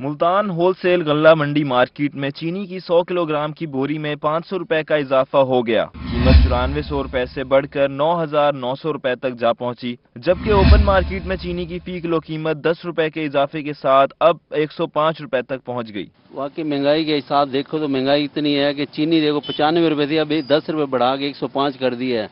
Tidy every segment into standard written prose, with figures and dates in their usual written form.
Multan whole cell غلہ منڈی market میں چینی کی 100 کلو گرام کی بوری میں 500 روپے کا اضافہ ہو گیا۔ قیمت 9400 روپے سے بڑھ کر 9900 روپے تک جا پہنچی، جبکہ اوپن مارکیٹ میں چینی کی فی کلو قیمت 10 روپے کے اضافے کے ساتھ اب 105 روپے تک پہنچ گئی۔ واقعی مہنگائی کے حساب دیکھو تو مہنگائی اتنی ہے کہ چینی دیکھو 95 روپے تھی، ابھی 10 روپے بڑھا کے 105 کر دی ہے۔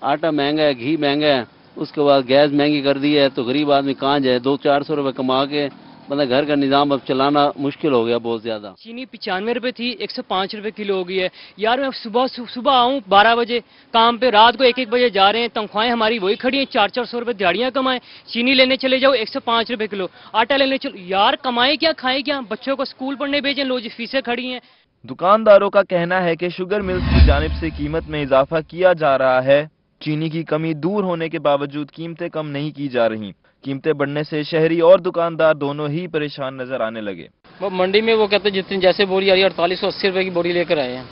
آٹا مہنگا ہے، گھی مہنگا ہے، اس کے بعد گیس مہنگی کر دی ہے، تو غریب آدمی کہاں جائے؟ 200-400 روپے کما کے بندہ گھر کا نظام اب چلانا مشکل ہو گیا بہت زیادہ۔ چینی 95 روپے تھی، 105 روپے کلو ہو گئی ہے۔ یار میں صبح آؤں 12 بجے کام پہ، رات کو 1 بجے جا رہے ہیں، تنخواہیں ہماری وہی کھڑی ہیں، 400 روپے دیہڑیاں کمائیں، چینی لینے چلے جاؤ 105 روپے کلو، آٹا لینے چلو، یار کمائیں کیا کھائیں کیا؟ بچوں کو اسکول پڑھنے بھیجیں، لو جی فیسیں کھڑی ہیں۔ دکانداروں کا کہنا ہے کہ شوگر ملز کی جانب سے قیمت میں اضافہ کیا جا رہا ہے، چینی کی کمی دور ہونے کے باوجود قیمتیں کم نہیں کی جا رہی۔ قیمتیں بڑھنے سے شہری اور دکاندار دونوں ہی پریشان نظر آنے لگے۔ وہ منڈی میں وہ کہتے ہیں جتنی جیسے بوری آ رہی ہے 4880 روپے کی بوری لے کر آئے ہیں،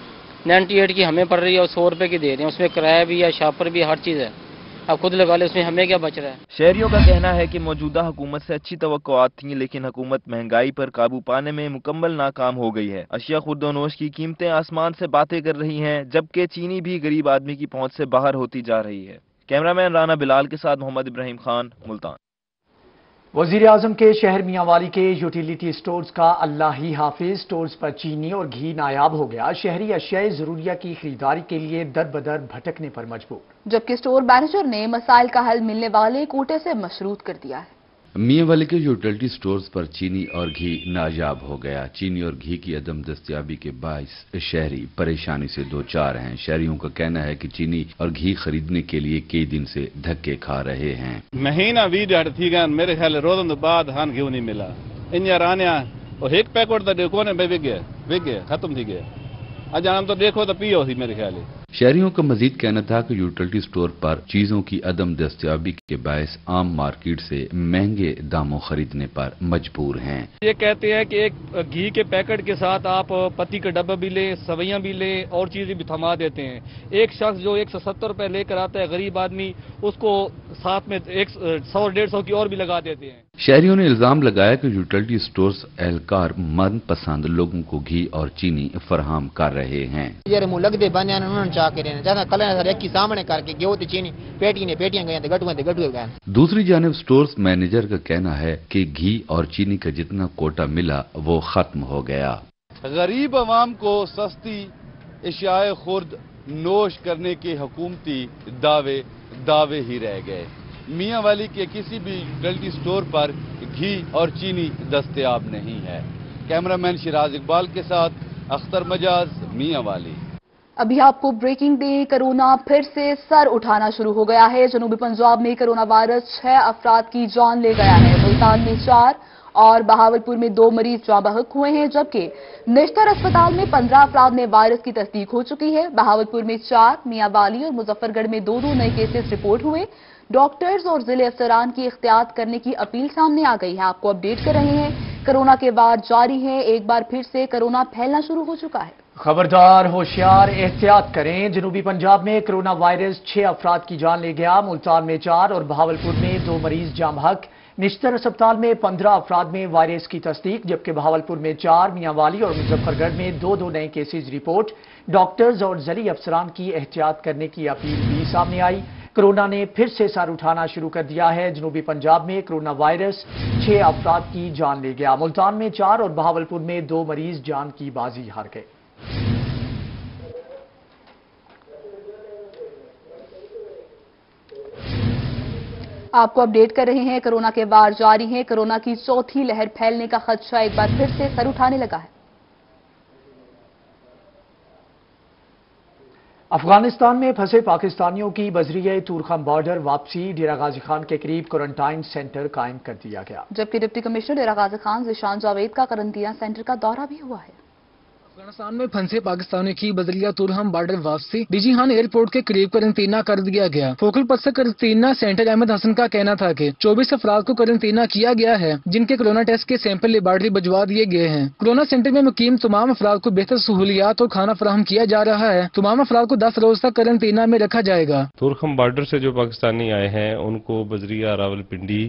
98 کی ہمیں پڑ رہی ہے اور 100 روپے کی دے رہے ہیں، اس میں کرایہ بھی ہے، شاپر بھی، ہر چیز ہے، آپ خود لگا لیں، اس میں ہمیں کیا بچ رہا ہے۔ شہریوں کا کہنا ہے کہ موجودہ حکومت سے اچھی توقعات تھیں، لیکن حکومت مہنگائی پر قابو پانے میں مکمل ناکام ہو گئی ہے۔ اشیاء خورد و نوش کی قیمتیں آسمان سے باتیں کر رہی ہیں، جبکہ چینی بھی غریب آدمی کی پہنچ سے باہر ہوتی جا رہی ہے۔ کیمرامین رانا بلال کے ساتھ محمد ابراہیم خان، ملتان۔ وزیر اعظم کے شہر میاں والی کے یوٹیلیٹی سٹورز کا اللہ ہی حافظ، سٹورز پر چینی اور گھی نایاب ہو گیا، شہری اشیاء ضروریہ کی خریداری کے لیے در بدر بھٹکنے پر مجبور، جبکہ سٹور مینیجر نے مسائل کا حل ملنے والے کوٹے سے مشروط کر دیا ہے۔ میاں والی کے یوٹیلیٹی سٹورز پر چینی اور گھی نایاب ہو گیا، چینی اور گھی کی عدم دستیابی کے باعث شہری پریشانی سے دوچار ہیں۔ شہریوں کا کہنا ہے کہ چینی اور گھی خریدنے کے لیے کئی دن سے دھکے کھا رہے ہیں۔ مہینہ بھی ڈیڑھ تھی گا، میرے خیال روزن تو بعد ہان گھیو نہیں ملا، ان رانیا اور ایک پیکٹ تو دیکھو نے بے گئے ختم تھی گئے، اج ہم تو دیکھو تو پیو تھی میرے خیال۔ شہریوں کا مزید کہنا تھا کہ یوٹیلیٹی سٹور پر چیزوں کی عدم دستیابی کے باعث عام مارکیٹ سے مہنگے داموں خریدنے پر مجبور ہیں۔ یہ کہتے ہیں کہ ایک گھی کے پیکٹ کے ساتھ آپ پتی کا ڈبہ بھی لیں، سویاں بھی لیں اور چیزیں بھی تھما دیتے ہیں۔ ایک شخص جو 170 روپے لے کر آتا ہے غریب آدمی، اس کو ساتھ میں 100-150 کی اور بھی لگا دیتے ہیں۔ شہریوں نے الزام لگایا کہ یوٹیلیٹی سٹورز اہلکار من پسند لوگوں کو گھی اور چینی فراہم کر رہے ہیں۔ یار منہ لگتے بندے انہوں نے چاہ کے رہنا جیسا کل ایک کی سامنے کر کے گیو تے چینی پیٹیاں گئے گٹوئے گئے۔ دوسری جانب سٹورز مینیجر کا کہنا ہے کہ گھی اور چینی کا جتنا کوٹا ملا وہ ختم ہو گیا۔ غریب عوام کو سستی اشیاء خرد نوش کرنے کے حکومتی دعوے ہی رہ گئے۔ میاں والی کے کسی بھی یوٹیلیٹی سٹور پر گھی اور چینی دستیاب نہیں ہے۔ کیمرامین شیراز اقبال کے ساتھ اختر مجاز، میاں والی۔ ابھی آپ کو بریکنگ دے، کرونا پھر سے سر اٹھانا شروع ہو گیا ہے۔ جنوبی پنجاب میں کرونا وائرس 6 افراد کی جان لے گیا ہے۔ ملتان میں 4 اور بہاولپور میں 2 مریض جاں بحق ہوئے ہیں، جبکہ نشتر اسپتال میں 15 افراد میں وائرس کی تصدیق ہو چکی ہے۔ بہاولپور میں 4، میاں والی اور مظفر گڑھ میں 2 نئے کیسز رپورٹ ہوئے۔ ڈاکٹرز اور ضلع افسران کی احتیاط کرنے کی اپیل سامنے آ گئی ہے۔ آپ کو اپڈیٹ کر رہے ہیں، کرونا کے بعد جاری ہے، ایک بار پھر سے کرونا پھیلنا شروع ہو چکا ہے۔ خبردار، ہوشیار، احتیاط کریں۔ جنوبی پنجاب میں کرونا وائرس 6 افراد کی جان لے گیا۔ ملتان میں 4 اور بہاولپور میں 2 مریض جاں بحق۔ نشتر اسپتال میں 15 افراد میں وائرس کی تصدیق، جبکہ بہاولپور میں 4، میاں والی اور مظفر گڑھ میں 2 نئے کیسز رپورٹ۔ ڈاکٹرز اور ضلعی افسران کی احتیاط کرنے کی اپیل بھی سامنے آئی۔ کرونا نے پھر سے سر اٹھانا شروع کر دیا ہے۔ جنوبی پنجاب میں کرونا وائرس 6 افراد کی جان لے گیا۔ ملتان میں 4 اور بہاولپور میں 2 مریض جان کی بازی ہار گئے۔ آپ کو اپڈیٹ کر رہے ہیں، کرونا کے وار جاری ہیں۔ کرونا کی چوتھی لہر پھیلنے کا خدشہ ایک بار پھر سے سر اٹھانے لگا ہے۔ افغانستان میں پھنسے پاکستانیوں کی بذریعہ تورخم بارڈر واپسی، ڈیرہ غازی خان کے قریب کوارنٹائن سینٹر قائم کر دیا گیا، جبکہ ڈپٹی کمشنر ڈیرہ غازی خان ذیشان جاوید کا قرنطینہ سینٹر کا دورہ بھی ہوا ہے۔ افغانستان میں پھنسے پاکستانیوں کی بذریعہ تورخم بارڈر واپسی ڈی جی خان ایئرپورٹ کے قریب قرنطینہ کر دیا گیا۔ فوکل پرسن قرنطینہ سینٹر احمد حسن کا کہنا تھا کہ 24 افراد کو قرنطینہ کیا گیا ہے، جن کے کرونا ٹیسٹ کے سیمپل لیبارٹری بھجوا دیے گئے ہیں۔ کرونا سینٹر میں مقیم تمام افراد کو بہتر سہولیات اور کھانا فراہم کیا جا رہا ہے۔ تمام افراد کو 10 روز تک قرنطینہ میں رکھا جائے گا۔ تورخم بارڈر سے جو پاکستانی آئے ہیں ان کو بذریعہ راولپنڈی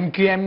MQM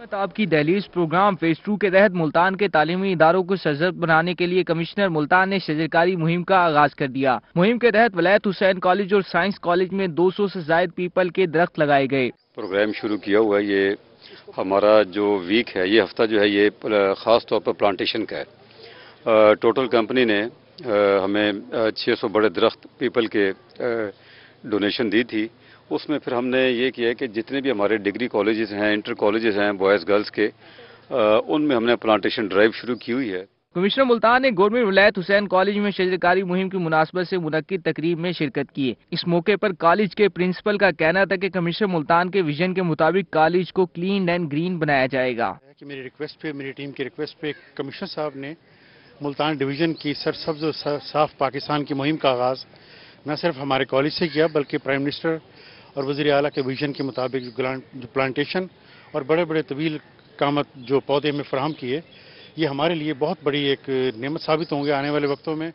آپ کی دہلیز پروگرام فیز 2 کے تحت ملتان کے تعلیمی اداروں کو سرسبز بنانے کے لیے کمشنر ملتان نے شجرکاری مہم کا آغاز کر دیا۔ مہم کے تحت ولایت حسین کالج اور سائنس کالج میں 200 سے زائد پیپل کے درخت لگائے گئے۔ پروگرام شروع کیا ہوا ہے، یہ ہمارا جو ویک ہے، یہ ہفتہ جو ہے یہ خاص طور پر پلانٹیشن کا ہے۔ ٹوٹل کمپنی نے ہمیں 600 بڑے درخت پیپل کے ڈونیشن دی تھی۔ اس میں پھر ہم نے یہ کیا کہ جتنے بھی ہمارے ڈگری کالجز ہیں، انٹر کالجز ہیں بوائز گرلز کے، ان میں ہم نے پلانٹیشن ڈرائیو شروع کی ہوئی ہے۔ کمشنر ملتان نے گورنمنٹ ولایت حسین کالج میں شجرکاری مہم کی مناسبت سے منعقد تقریب میں شرکت کی۔ اس موقع پر کالج کے پرنسپل کا کہنا تھا کہ کمشنر ملتان کے ویژن کے مطابق کالج کو کلین اینڈ گرین بنایا جائے گا۔ میری ریکویسٹ پہ، میری ٹیم کی ریکویسٹ پہ کمشنر صاحب نے ملتان ڈویژن کی سرسبز و صاف پاکستان کی مہم کا آغاز نہ صرف ہمارے کالج سے کیا بلکہ پرائم منسٹر اور وزیر اعلیٰ کے ویژن کے مطابق جو پلانٹیشن اور بڑے بڑے طویل قامت جو پودے میں فراہم کیے، یہ ہمارے لیے بہت بڑی ایک نعمت ثابت ہوں گے آنے والے وقتوں میں۔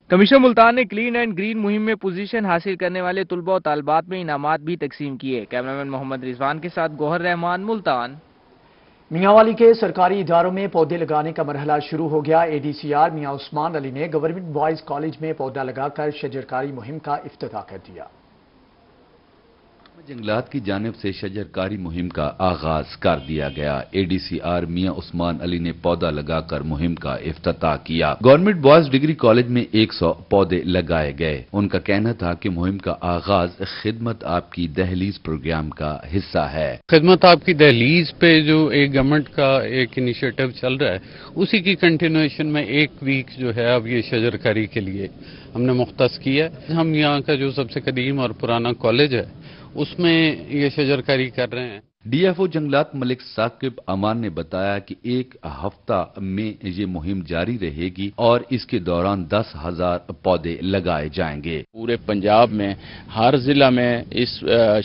کمشنر ملتان نے کلین اینڈ گرین مہم میں پوزیشن حاصل کرنے والے طلباء و طالبات میں انعامات بھی تقسیم کیے۔ کیمرامین محمد رضوان کے ساتھ گوہر رحمان، ملتان۔ میاں والی کے سرکاری اداروں میں پودے لگانے کا مرحلہ شروع ہو گیا۔ ADCR میاں عثمان علی نے گورنمنٹ بوائز کالج میں پودا لگا کر شجرکاری مہم کا افتتاح کر دیا۔ جنگلات کی جانب سے شجرکاری مہم کا آغاز کر دیا گیا۔ ADCR میاں عثمان علی نے پودا لگا کر مہم کا افتتاح کیا۔ گورنمنٹ بوائز ڈگری کالج میں 100 پودے لگائے گئے۔ ان کا کہنا تھا کہ مہم کا آغاز خدمت آپ کی دہلیز پروگرام کا حصہ ہے۔ خدمت آپ کی دہلیز پہ جو ایک گورنمنٹ کا ایک انیشیٹو چل رہا ہے، اسی کی کنٹینویشن میں ایک ویک جو ہے اب یہ شجرکاری کے لیے ہم نے مختص کیا ہے۔ ہم یہاں کا جو سب سے قدیم اور پرانا کالج ہے اس میں یہ شجرکاری کر رہے ہیں۔ DFO جنگلات ملک ثاقب امان نے بتایا کہ ایک ہفتہ میں یہ مہم جاری رہے گی اور اس کے دوران 10,000 پودے لگائے جائیں گے۔ پورے پنجاب میں ہر ضلع میں اس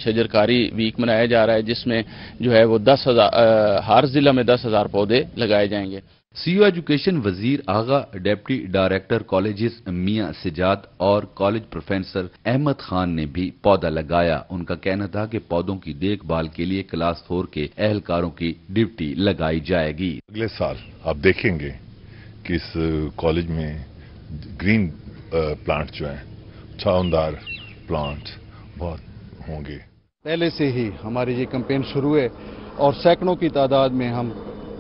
شجرکاری ویک منایا جا رہا ہے، جس میں جو ہے وہ 10,000 ہر ضلع میں 10,000 پودے لگائے جائیں گے۔ CO ایجوکیشن وزیر آغا ڈپٹی ڈائریکٹر کالجز میاں سجاد اور کالج پروفیسر احمد خان نے بھی پودا لگایا۔ ان کا کہنا تھا کہ پودوں کی دیکھ بھال کے لیے کلاس 4 کے اہلکاروں کی ڈیوٹی لگائی جائے گی۔ اگلے سال آپ دیکھیں گے کہ اس کالج میں گرین پلانٹ جو ہیں، چھاؤندار پلانٹ بہت ہوں گے۔ پہلے سے ہی ہماری یہ کمپین شروع ہے اور سینکڑوں کی تعداد میں ہم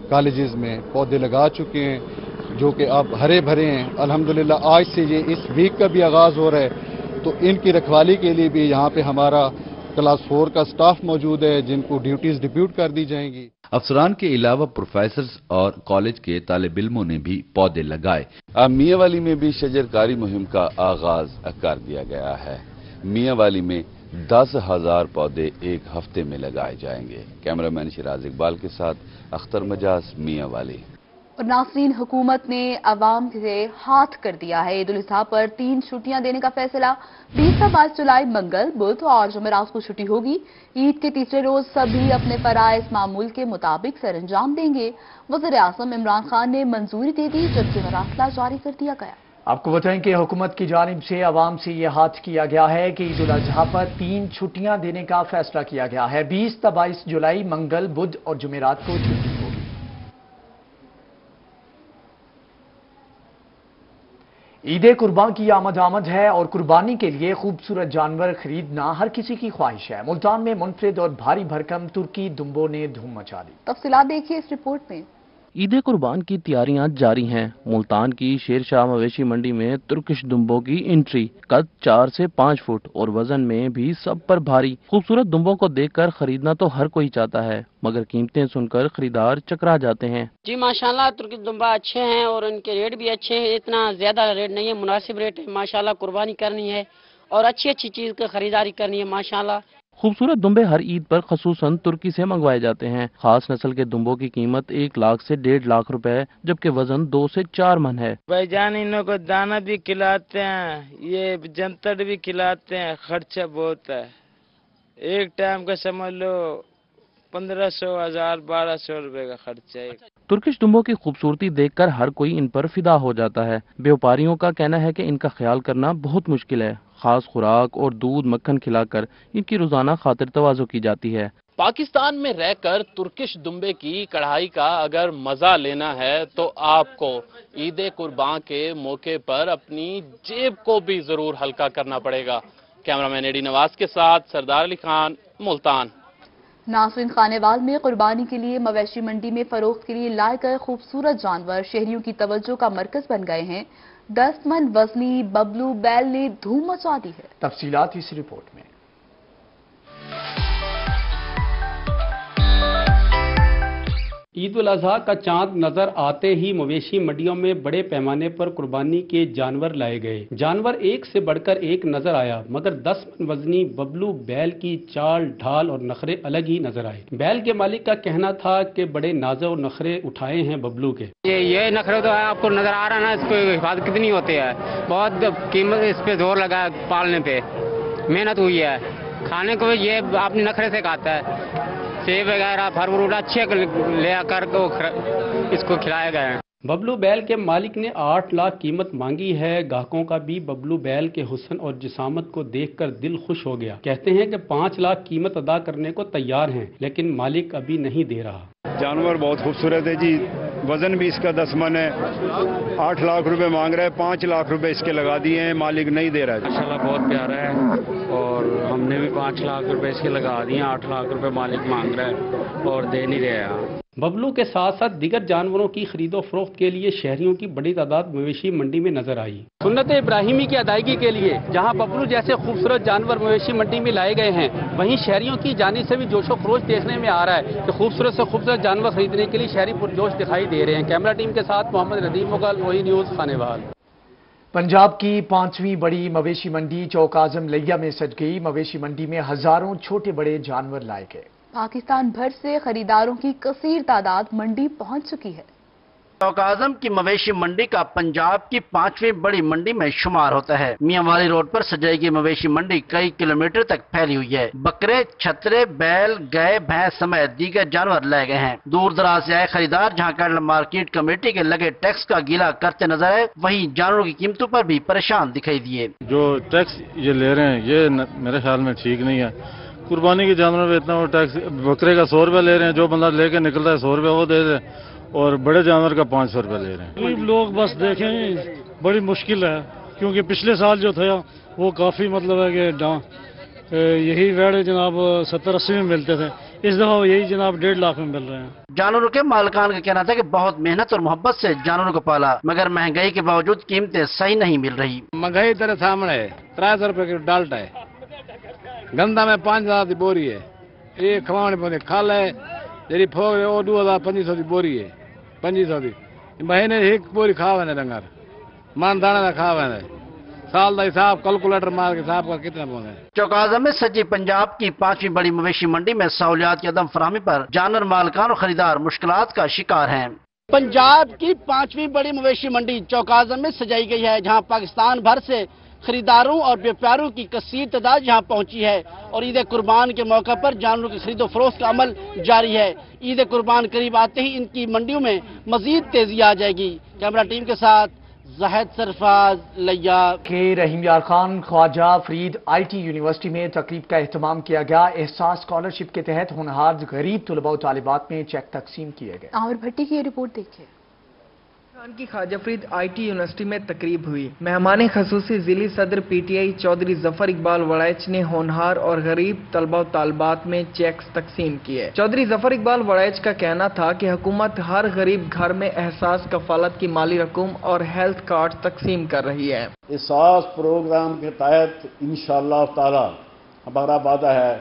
کالجز میں پودے لگا چکے ہیں جو کہ اب ہرے بھرے ہیں۔ الحمدللہ آج سے یہ اس ویک کا بھی آغاز ہو رہا ہے، تو ان کی رکھوالی کے لیے بھی یہاں پہ ہمارا کلاس 4 کا سٹاف موجود ہے جن کو ڈیوٹیز ڈپیوٹ کر دی جائیں گی۔ افسران کے علاوہ پروفیسرز اور کالج کے طالب علموں نے بھی پودے لگائے۔ میاں والی میں بھی شجرکاری مہم کا آغاز کر دیا گیا ہے۔ میاں والی میں 10,000 پودے ایک ہفتے میں لگائے جائیں گے۔ کیمرامین شراز اقبال کے ساتھ اختر مجاز، میاں والی۔ اور ناظرین، حکومت نے عوام سے ہاتھ کر دیا ہے۔ عید الاضحیٰ پر 3 چھٹیاں دینے کا فیصلہ۔ 20 تا 22 جولائی منگل، بدھ اور جمعرات کو چھٹی ہوگی۔ عید کے تیسرے روز سبھی اپنے فرائض معمول کے مطابق سر انجام دیں گے۔ وزیر اعظم عمران خان نے منظوری دے دی جبکہ مراسلہ جاری کر دیا گیا۔ آپ کو بتائیں کہ حکومت کی جانب سے عوام سے یہ ہاتھ کیا گیا ہے کہ عید الاضحیٰ پر 3 چھٹیاں دینے کا فیصلہ کیا گیا ہے۔ 20 تا 22 جولائی منگل، بدھ اور جمعرات کو چھٹی ہوگی۔ عید قربان کی آمد ہے اور قربانی کے لیے خوبصورت جانور خریدنا ہر کسی کی خواہش ہے۔ ملتان میں منفرد اور بھاری بھرکم ترکی دمبوں نے دھوم مچا دی۔ تفصیلات دیکھیے اس رپورٹ میں۔ عید قربان کی تیاریاں جاری ہیں۔ ملتان کی شیر شاہ مویشی منڈی میں ترکش دمبوں کی انٹری، قد 4 سے 5 فٹ اور وزن میں بھی سب پر بھاری۔ خوبصورت دمبوں کو دیکھ کر خریدنا تو ہر کوئی چاہتا ہے، مگر قیمتیں سن کر خریدار چکرا جاتے ہیں۔ جی ماشاءاللہ ترکی دمبا اچھے ہیں اور ان کے ریٹ بھی اچھے ہیں، اتنا زیادہ ریٹ نہیں ہے، مناسب ریٹ ہے۔ ماشاءاللہ قربانی کرنی ہے اور اچھی چیز کی خریداری کرنی ہے ماشاءاللہ۔ خوبصورت دمبے ہر عید پر خصوصاً ترکی سے منگوائے جاتے ہیں۔ خاص نسل کے دمبوں کی قیمت 1 لاکھ سے 1.5 لاکھ روپے جبکہ وزن 2 سے 4 من ہے۔ بھائی جان انہوں کو دانا بھی کھلاتے ہیں، یہ جنتر بھی کھلاتے ہیں، خرچہ بہت ہے۔ ایک ٹائم کا سمجھ لو 1500 1000 1200 روپے کا خرچہ ہے۔ ترکش دمبوں کی خوبصورتی دیکھ کر ہر کوئی ان پر فدا ہو جاتا ہے۔ بیوپاریوں کا کہنا ہے کہ ان کا خیال کرنا بہت مشکل ہے۔ خاص خوراک اور دودھ مکھن کھلا کر ان کی روزانہ خاطر تواضع کی جاتی ہے۔ پاکستان میں رہ کر ترکش دمبے کی کڑھائی کا اگر مزہ لینا ہے تو آپ کو عید قربان کے موقع پر اپنی جیب کو بھی ضرور ہلکا کرنا پڑے گا۔ کیمرامین ایڈی نواز کے ساتھ سردار علی خان، ملتان۔ ناصرین، خانیوال میں قربانی کے لیے مویشی منڈی میں فروخت کے لیے لائے گئے خوبصورت جانور شہریوں کی توجہ کا مرکز بن گئے ہیں۔ 10 من وزنی ببلو بیل نے دھوم مچا دی ہے۔ تفصیلات اس رپورٹ میں۔ عید الاضحیٰ کا چاند نظر آتے ہی مویشی منڈیوں میں بڑے پیمانے پر قربانی کے جانور لائے گئے۔ جانور ایک سے بڑھ کر ایک نظر آیا، مگر 10 من وزنی ببلو بیل کی چال ڈھال اور نخرے الگ ہی نظر آئے۔ بیل کے مالک کا کہنا تھا کہ بڑے نازے و نخرے اٹھائے ہیں ببلو کے۔ یہ نخرے تو آپ کو نظر آ رہا ہے نا، اس کو حفاظت کتنی ہوتی ہے، بہت قیمت اس پہ زور لگا ہے، پالنے پہ محنت ہوئی ہے، کھانے کو یہ اپنے نخرے سے کھاتا ہے، سیب وغیرہ پھل فروٹ اچھے لے کر اس کو کھلائے گئے ہیں۔ ببلو بیل کے مالک نے 8 لاکھ قیمت مانگی ہے۔ گاہکوں کا بھی ببلو بیل کے حسن اور جسامت کو دیکھ کر دل خوش ہو گیا۔ کہتے ہیں کہ 5 لاکھ قیمت ادا کرنے کو تیار ہیں، لیکن مالک ابھی نہیں دے رہا۔ جانور بہت خوبصورت ہے جی، وزن بھی اس کا 10 من ہے، 8 لاکھ روپے مانگ رہا ہے، 5 لاکھ روپے اس کے لگا دیے ہیں، مالک نہیں دے رہا ہے۔ ماشاءاللہ بہت پیارا ہے اور ہم نے بھی 5 لاکھ روپے اس کے لگا دیے، 8 لاکھ روپے مالک مانگ رہا ہے اور دے نہیں رہا۔ ببلو کے ساتھ ساتھ دیگر جانوروں کی خرید و فروخت کے لیے شہریوں کی بڑی تعداد مویشی منڈی میں نظر آئی۔ سنت ابراہیمی کی ادائیگی کے لیے جہاں ببلو جیسے خوبصورت جانور مویشی منڈی میں لائے گئے ہیں، وہیں شہریوں کی جانب سے بھی جوش و خروش دیکھنے میں آ رہا ہے کہ خوبصورت سے خوبصورت جانور خریدنے کے لیے شہری پرجوش دکھائی دے رہے ہیں۔ کیمرہ ٹیم کے ساتھ محمد ردیف مغل، وہی نیوز، خانیوال۔ پنجاب کی 5ویں بڑی مویشی منڈی چوک اعظم لیا میں سج گئی۔ مویشی منڈی میں ہزاروں چھوٹے بڑے جانور لائے گئے۔ پاکستان بھر سے خریداروں کی کثیر تعداد منڈی پہنچ چکی ہے۔ چوک اعظم کی مویشی منڈی کا پنجاب کی 5ویں بڑی منڈی میں شمار ہوتا ہے۔ میاں والی روڈ پر سجائی گئی مویشی منڈی کئی کلومیٹر تک پھیلی ہوئی ہے۔ بکرے، چھترے، بیل، گائے، بھینس سمیت دیگر جانور لائے گئے ہیں۔ دور دراز سے آئے خریدار جہاں کیرلا مارکیٹ کمیٹی کے لگے ٹیکس کا گیلا کرتے نظر آئے، وہیں جانوروں کی قیمتوں پر بھی پریشان دکھائی دیے۔ جو ٹیکس یہ لے رہے ہیں یہ میرے خیال میں ٹھیک نہیں ہے۔ قربانی کے جانوروں پہ اتنا وہ ٹیکس، بکرے کا 100 روپے لے رہے ہیں، جو بندہ لے کے نکلتا ہے 100 روپے وہ دے دے، اور بڑے جانور کا 500 روپے لے رہے ہیں۔ غریب لوگ بس دیکھیں بڑی مشکل ہے، کیونکہ پچھلے سال جو تھا وہ کافی مطلب ہے کہ یہی ویڑے جناب 70-80 میں ملتے تھے، اس دفعہ یہی جناب 1.5 لاکھ میں مل رہے ہیں۔ جانوروں کے مالکان کا کہنا تھا کہ بہت محنت اور محبت سے جانوروں کو پالا، مگر مہنگائی کے باوجود قیمتیں صحیح نہیں مل رہی۔ مہنگائی تیرے سامنے ہے، 300 روپے کی ڈالٹا ہے، گندا میں 5000 کی بوری ہے، یہ کھوانے پہ کھال ہے جی پھوگ وہ 2500 کی بوری ہے، 2500 کی مہینے ایک بوری کھا وے ڈنگر مان دانے کا کھا وے سال کا حساب کیلکولیٹر مار کے حساب کا کتنا پہنچے۔ چوک اعظم میں سجی پنجاب کی 5ویں بڑی مویشی منڈی میں سہولیات کی عدم فراہمی پر جانور مالکان اور خریدار مشکلات کا شکار ہیں۔ پنجاب کی 5ویں بڑی مویشی منڈی چوک اعظم میں سجائی گئی ہے، جہاں پاکستان بھر سے خریداروں اور بیوپاروں کی کثیر تعداد یہاں پہنچی ہے، اور عید قربان کے موقع پر جانوروں کی خرید و فروخت کا عمل جاری ہے۔ عید قربان قریب آتے ہی ان کی منڈیوں میں مزید تیزی آ جائے گی۔ کیمرہ ٹیم کے ساتھ زاہد سرفراز، لیا۔ رحیم یار خان خواجہ فرید IT یونیورسٹی میں تقریب کا اہتمام کیا گیا۔ احساس اسکالرشپ کے تحت ہونہار غریب طلباء و طالبات میں چیک تقسیم کیے گئے۔ عامر بھٹی کی یہ رپورٹ دیکھیں۔ کی خواجہ فرید IT یونیورسٹی میں تقریب ہوئی۔ مہمان خصوصی ضلعی صدر PTI چودھری ظفر اقبال وڑائچ نے ہونہار اور غریب طلباء و طالبات میں چیکس تقسیم کیے۔ چودھری ظفر اقبال وڑائچ کا کہنا تھا کہ حکومت ہر غریب گھر میں احساس کفالت کی مالی رقم اور ہیلتھ کارڈ تقسیم کر رہی ہے۔ احساس پروگرام کے تحت انشاءاللہ تعالی ہمارا وعدہ ہے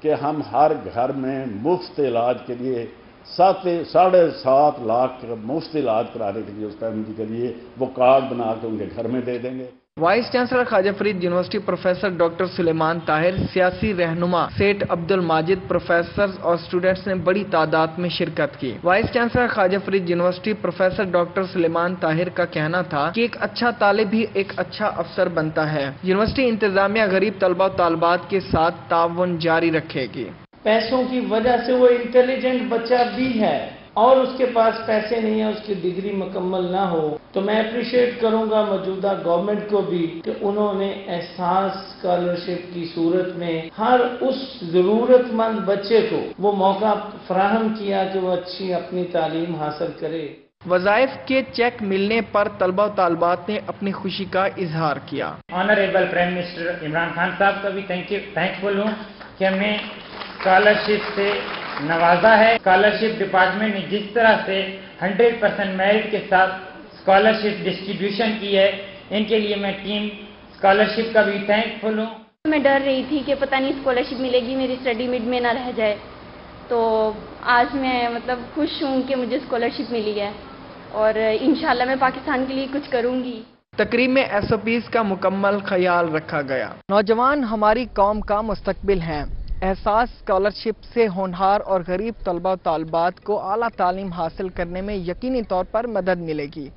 کہ ہم ہر گھر میں مفت علاج کے لیے 7.5 لاکھ مفت علاج کرانے کے لیے اس فیملی کے لیے وہ کارڈ بنا کے ان کے گھر میں دے دیں گے۔ Vice chancellor Khwaja Farid university professor doctor سلیمان طاہر، سیاسی رہنما سیٹ عبد الماجد، پروفیسرز اور اسٹوڈنٹس نے بڑی تعداد میں شرکت کی۔ Vice chancellor Khwaja Farid university professor doctor سلیمان طاہر کا کہنا تھا کہ ایک اچھا طالب ہی ایک اچھا افسر بنتا ہے۔ یونیورسٹی انتظامیہ غریب طلباء و طالبات کے ساتھ تعاون جاری رکھے گی۔ پیسوں کی وجہ سے وہ انٹیلیجنٹ بچہ بھی ہے، اور اس کے پاس پیسے نہیں ہیں، اس کی ڈگری مکمل نہ ہو، تو میں اپریشیٹ کروں گا موجودہ گورنمنٹ کو بھی کہ انہوں نے احساس اسکالرشپ کی صورت میں ہر اس ضرورت مند بچے کو وہ موقع فراہم کیا کہ وہ اچھی اپنی تعلیم حاصل کرے۔ وظائف کے چیک ملنے پر طلبہ و طالبات نے اپنی خوشی کا اظہار کیا۔ Honourable prime minister Imran Khan صاحب کا بھی تھینکفل ہوں کہ ہمیں اسکالرشپ سے نوازا ہے۔ اسکالرشپ ڈپارٹمنٹ نے جس طرح سے 100% میرٹ کے ساتھ اسکالرشپ ڈسٹریبیوشن کی ہے، ان کے لیے میں ٹیم اسکالرشپ کا بھی تھینکفل ہوں۔ میں ڈر رہی تھی کہ پتہ نہیں اسکالرشپ ملے گی میری اسٹڈی مڈ میں نہ رہ جائے، تو آج میں خوش ہوں کہ مجھے اسکالرشپ ملی ہے اور انشاءاللہ میں پاکستان کے لیے کچھ کروں گی۔ تقریب میں SOPs کا مکمل خیال رکھا گیا۔ نوجوان ہماری قوم کا مستقبل ہیں۔ احساس اسکالرشپ سے ہونہار اور غریب طلبہ و طالبات کو اعلیٰ تعلیم حاصل کرنے میں یقینی طور پر مدد ملے گی۔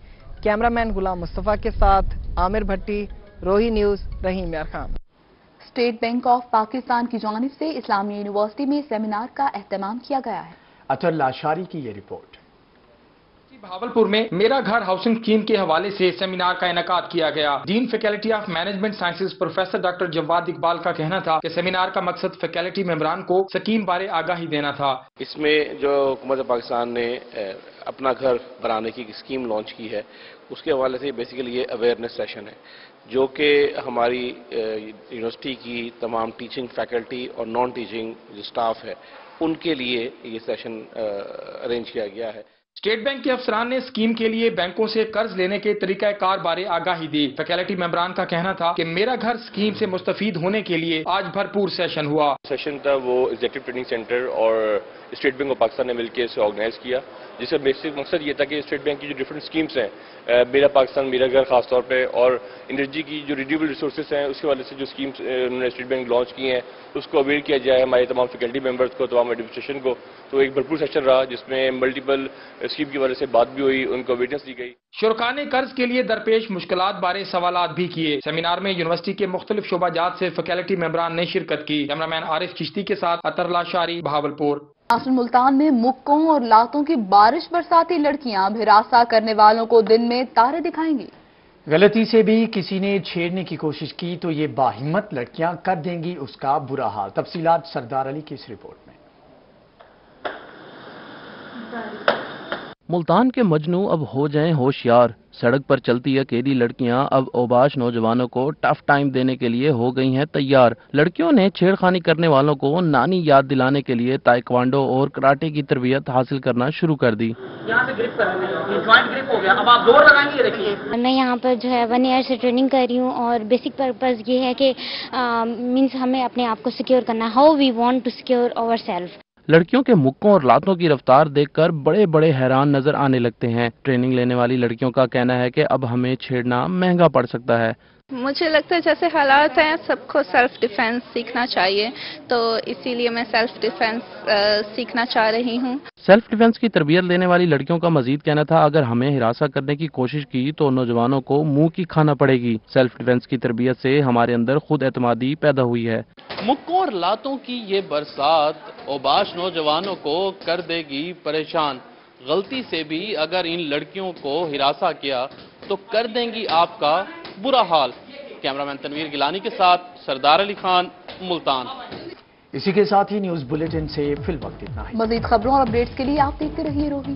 کیمرامین غلام مصطفیٰ کے ساتھ عامر بھٹی، روہی نیوز، رحیم یار Khan. State bank of Pakistan کی جانب سے اسلامیہ یونیورسٹی میں سیمینار کا اہتمام کیا گیا ہے۔ اطہر لاشاری کی یہ رپورٹ۔ بھاولپور میں میرا گھر ہاؤسنگ اسکیم کے حوالے سے سیمینار کا انعقاد کیا گیا۔ Dean faculty of management sciences professor doctor Jawad Iqbal کا کہنا تھا کہ سیمینار کا مقصد فیکلٹی ممبران کو اسکیم بارے آگاہی دینا تھا۔ اس میں جو حکومت پاکستان نے اپنا گھر بنانے کی اسکیم لانچ کی ہے، اس کے حوالے سے بیسیکلی یہ اویئرنیس سیشن ہے، جو کہ ہماری یونیورسٹی کی تمام ٹیچنگ فیکلٹی اور نان ٹیچنگ جو سٹاف ہے ان کے لیے یہ سیشن ارینج کیا گیا ہے۔ اسٹیٹ بینک کے افسران نے اسکیم کے لیے بینکوں سے قرض لینے کے طریقہ کار بارے آگاہی دی۔ فیکلٹی ممبران کا کہنا تھا کہ میرا گھر اسکیم سے مستفید ہونے کے لیے آج بھرپور سیشن ہوا۔ سیشن تھا وہ ایگزیکٹو ٹریننگ سینٹر اور اسٹیٹ بینک آف پاکستان نے مل کے اسے آرگنائز کیا، جس کا بیسک مقصد یہ تھا کہ اسٹیٹ بینک کی جو ڈفرینٹ اسکیمز ہیں، میرا پاکستان میرا گھر خاص طور پہ، اور انرجی کی جو ریڈیویبل ریسورسز ہیں اس کے حوالے سے جو اسکیمز انہوں نے اسٹیٹ بینک لانچ کی ہیں اس کو اویئر کیا جائے ہمارے تمام فیکلٹی ممبرس کو، تمام ایڈمنسٹریشن کو۔ تو ایک بھرپور سیشن رہا جس میں ملٹیپل اسکیم کی وجہ سے بات بھی ہوئی، ان کو اویئرنیس دی گئی۔ شرکاء نے قرض کے لیے درپیش مشکلات بارے سوالات بھی کیے۔ سیمینار میں یونیورسٹی کے مختلف شعبہ جات سے فیکلٹی ممبران نے شرکت کی۔ کیمرامین عارف چشتی کے ساتھ اطہر لاشاری، بہاولپور۔ ناصر ملتان میں مکوں اور لاتوں کی بارش برساتی لڑکیاں ہراساں کرنے والوں کو دن میں تارے دکھائیں گی۔ غلطی سے بھی کسی نے چھیڑنے کی کوشش کی تو یہ باہمت لڑکیاں کر دیں گی اس کا برا حال۔ تفصیلات سردار علی کی اس رپورٹ میں۔ ملتان کے مجنو اب ہو جائیں ہوشیار۔ سڑک پر چلتی اکیلی لڑکیاں اب اوباش نوجوانوں کو ٹف ٹائم دینے کے لیے ہو گئی ہیں تیار۔ لڑکیوں نے چھیڑخانی کرنے والوں کو نانی یاد دلانے کے لیے تائیکوانڈو اور کراٹے کی تربیت حاصل کرنا شروع کر دی۔ یہاں سے گرپ کر رہے ہیں، جوائنٹ گرپ ہو گیا، اب آپ زور لگائیں گے، دیکھیے۔ میں یہاں پر جو ہے 1 ایئر سے ٹریننگ کر رہی ہوں اور بیسک پرپز یہ ہے کہ مینس ہمیں اپنے آپ کو سیکیور کرنا، how we want to secure our self. لڑکیوں کے مکوں اور لاتوں کی رفتار دیکھ کر بڑے بڑے حیران نظر آنے لگتے ہیں۔ ٹریننگ لینے والی لڑکیوں کا کہنا ہے کہ اب ہمیں چھیڑنا مہنگا پڑ سکتا ہے۔ مجھے لگتا ہے جیسے حالات ہیں سب کو سیلف ڈیفینس سیکھنا چاہیے، تو اسی لیے میں سیلف ڈیفینس سیکھنا چاہ رہی ہوں۔ سیلف ڈیفینس کی تربیت لینے والی لڑکیوں کا مزید کہنا تھا اگر ہمیں ہراساں کرنے کی کوشش کی تو نوجوانوں کو منہ کی کھانا پڑے گی۔ سیلف ڈیفینس کی تربیت سے ہمارے اندر خود اعتمادی پیدا ہوئی ہے۔ مکوں اور لاتوں کی یہ برسات اوباش نوجوانوں کو کر دے گی پریشان۔ غلطی سے بھی اگر ان لڑکیوں کو ہراساں کیا تو کر دیں گی آپ کا برا حال۔ کیمرامین تنویر گیلانی کے ساتھ سردار علی خان، ملتان۔ اسی کے ساتھ ہی نیوز بلیٹن سے فی الوقت اتنا ہی۔ مزید خبروں اور اپڈیٹس کے لیے آپ دیکھتے رہیے روہی۔